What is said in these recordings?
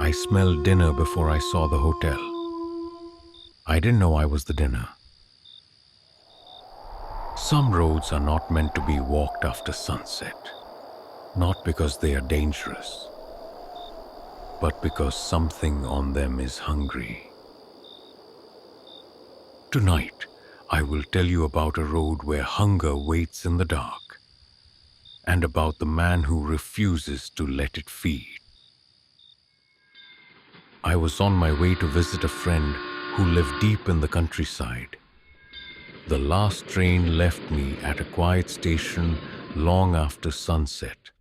I smelled dinner before I saw the hotel. I didn't know I was the dinner. Some roads are not meant to be walked after sunset, not because they are dangerous, but because something on them is hungry. Tonight, I will tell you about a road where hunger waits in the dark, and about the man who refuses to let it feed. I was on my way to visit a friend who lived deep in the countryside. The last train left me at a quiet station long after sunset,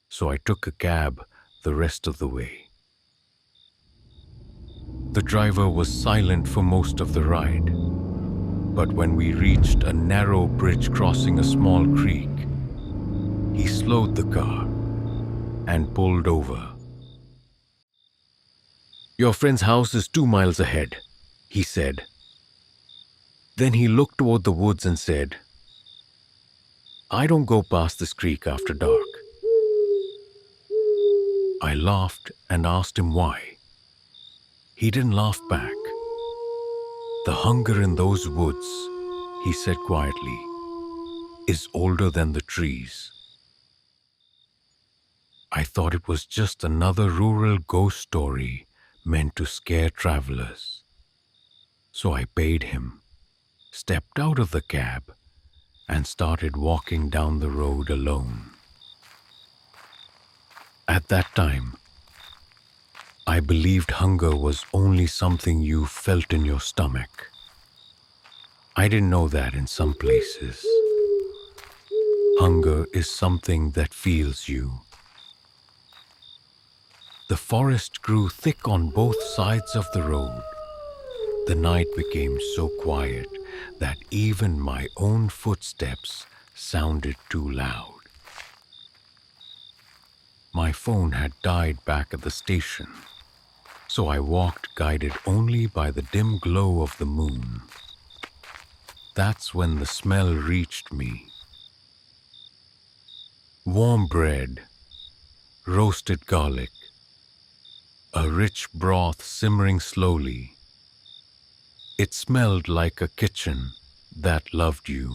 so I took a cab the rest of the way. The driver was silent for most of the ride, but when we reached a narrow bridge crossing a small creek, he slowed the car and pulled over. "Your friend's house is 2 miles ahead," he said. Then he looked toward the woods and said, "I don't go past this creek after dark." I laughed and asked him why. He didn't laugh back. "The hunger in those woods," he said quietly, "is older than the trees." I thought it was just another rural ghost story meant to scare travelers. So I paid him, stepped out of the cab, and started walking down the road alone. At that time, I believed hunger was only something you felt in your stomach. I didn't know that in some places, hunger is something that feels you. The forest grew thick on both sides of the road. The night became so quiet that even my own footsteps sounded too loud. My phone had died back at the station, so I walked guided only by the dim glow of the moon. That's when the smell reached me. Warm bread, roasted garlic, a rich broth simmering slowly. It smelled like a kitchen that loved you.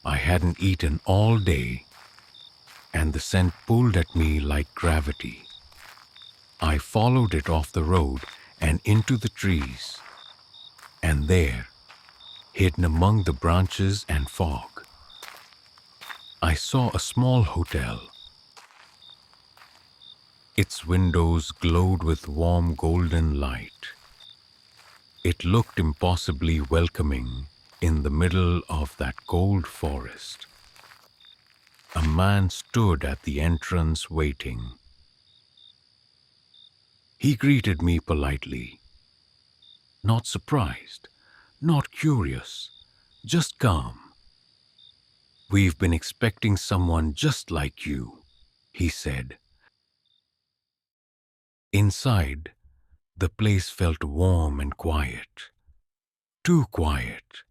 I hadn't eaten all day, and the scent pulled at me like gravity. I followed it off the road and into the trees, and there, hidden among the branches and fog, I saw a small hotel. Its windows glowed with warm golden light. It looked impossibly welcoming in the middle of that cold forest. A man stood at the entrance waiting. He greeted me politely. Not surprised, not curious, just calm. "We've been expecting someone just like you," he said. Inside, the place felt warm and quiet. Too quiet.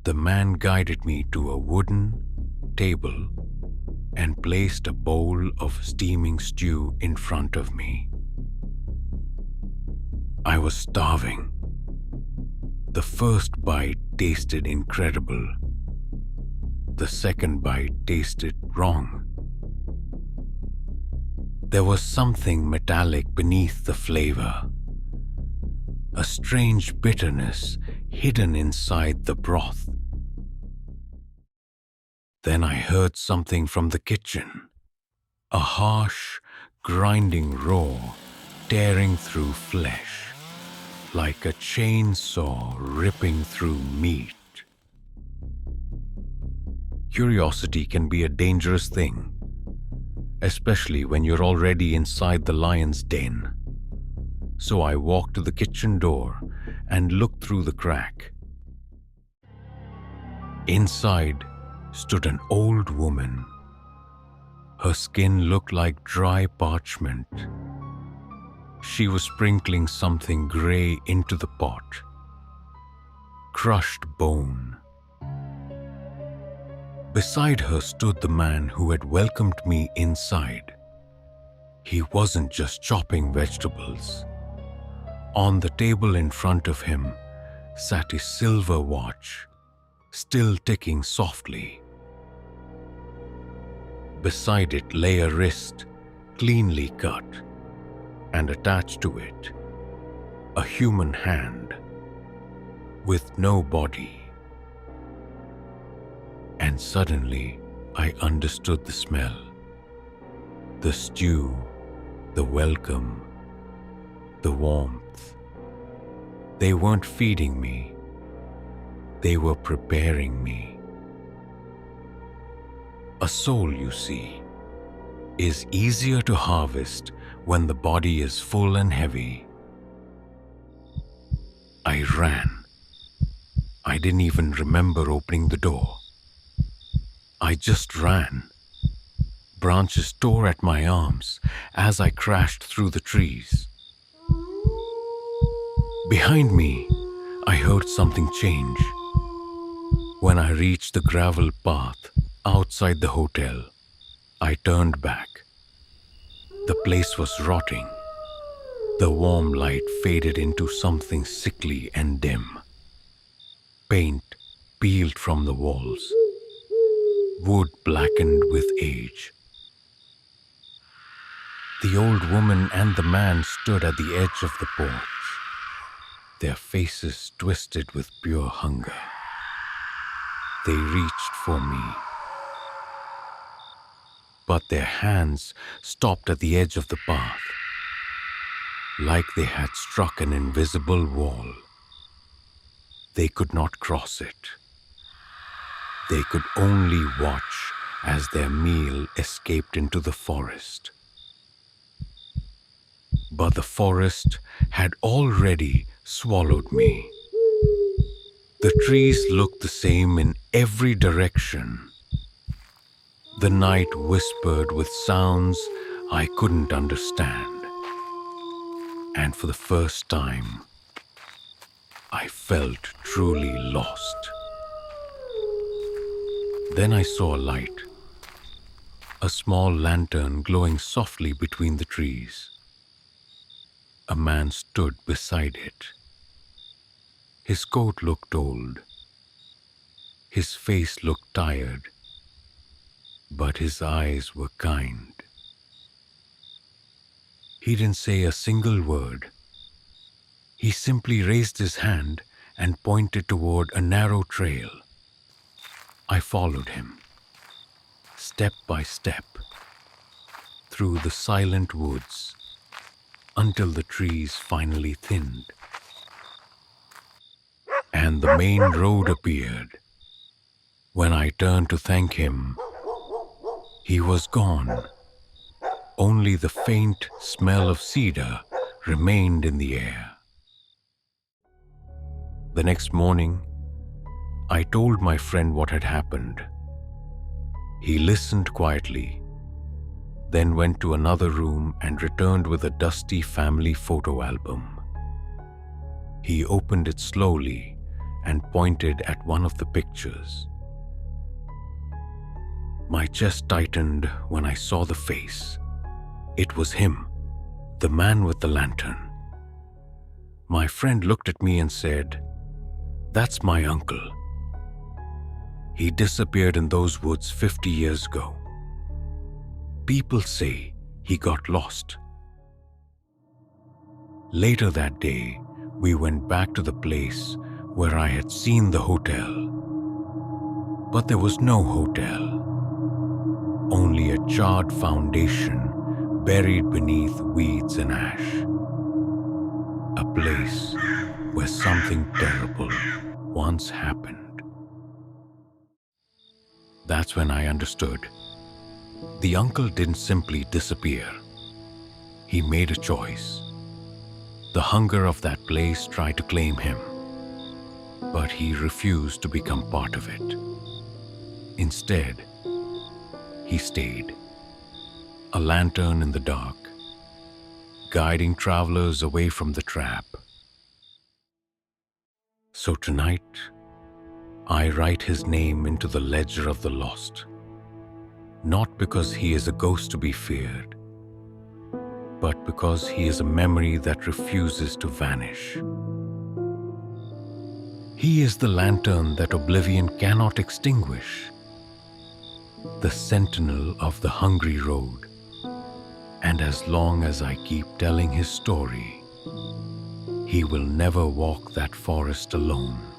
The man guided me to a wooden table and placed a bowl of steaming stew in front of me. I was starving. The first bite tasted incredible. The second bite tasted wrong. There was something metallic beneath the flavor, a strange bitterness hidden inside the broth. Then I heard something from the kitchen, a harsh, grinding roar tearing through flesh, like a chainsaw ripping through meat. Curiosity can be a dangerous thing, especially when you're already inside the lion's den. So I walked to the kitchen door and looked through the crack. Inside stood an old woman. Her skin looked like dry parchment. She was sprinkling something gray into the pot. Crushed bone. Beside her stood the man who had welcomed me inside. He wasn't just chopping vegetables. On the table in front of him sat a silver watch, still ticking softly. Beside it lay a wrist, cleanly cut, and attached to it, a human hand with no body. And suddenly, I understood the smell. The stew, the welcome, the warmth. They weren't feeding me. They were preparing me. A soul, you see, is easier to harvest when the body is full and heavy. I ran. I didn't even remember opening the door. I just ran. Branches tore at my arms as I crashed through the trees. Behind me, I heard something change. When I reached the gravel path outside the hotel, I turned back. The place was rotting. The warm light faded into something sickly and dim. Paint peeled from the walls. Wood blackened with age. The old woman and the man stood at the edge of the porch, their faces twisted with pure hunger. They reached for me, but their hands stopped at the edge of the path, like they had struck an invisible wall. They could not cross it. They could only watch as their meal escaped into the forest. But the forest had already swallowed me. The trees looked the same in every direction. The night whispered with sounds I couldn't understand. And for the first time, I felt truly lost. Then I saw a light, a small lantern glowing softly between the trees. A man stood beside it. His coat looked old. His face looked tired, but his eyes were kind. He didn't say a single word. He simply raised his hand and pointed toward a narrow trail. I followed him, step by step, through the silent woods, until the trees finally thinned. And the main road appeared. When I turned to thank him, he was gone. Only the faint smell of cedar remained in the air. The next morning, I told my friend what had happened. He listened quietly, then went to another room and returned with a dusty family photo album. He opened it slowly and pointed at one of the pictures. My chest tightened when I saw the face. It was him, the man with the lantern. My friend looked at me and said, "That's my uncle. He disappeared in those woods 50 years ago. People say he got lost." Later that day, we went back to the place where I had seen the hotel. But there was no hotel, only a charred foundation buried beneath weeds and ash. A place where something terrible once happened. That's when I understood. The uncle didn't simply disappear. He made a choice. The hunger of that place tried to claim him, but he refused to become part of it. Instead, he stayed, a lantern in the dark, guiding travelers away from the trap. So tonight, I write his name into the ledger of the lost, not because he is a ghost to be feared, but because he is a memory that refuses to vanish. He is the lantern that oblivion cannot extinguish, the sentinel of the hungry road. And as long as I keep telling his story, he will never walk that forest alone.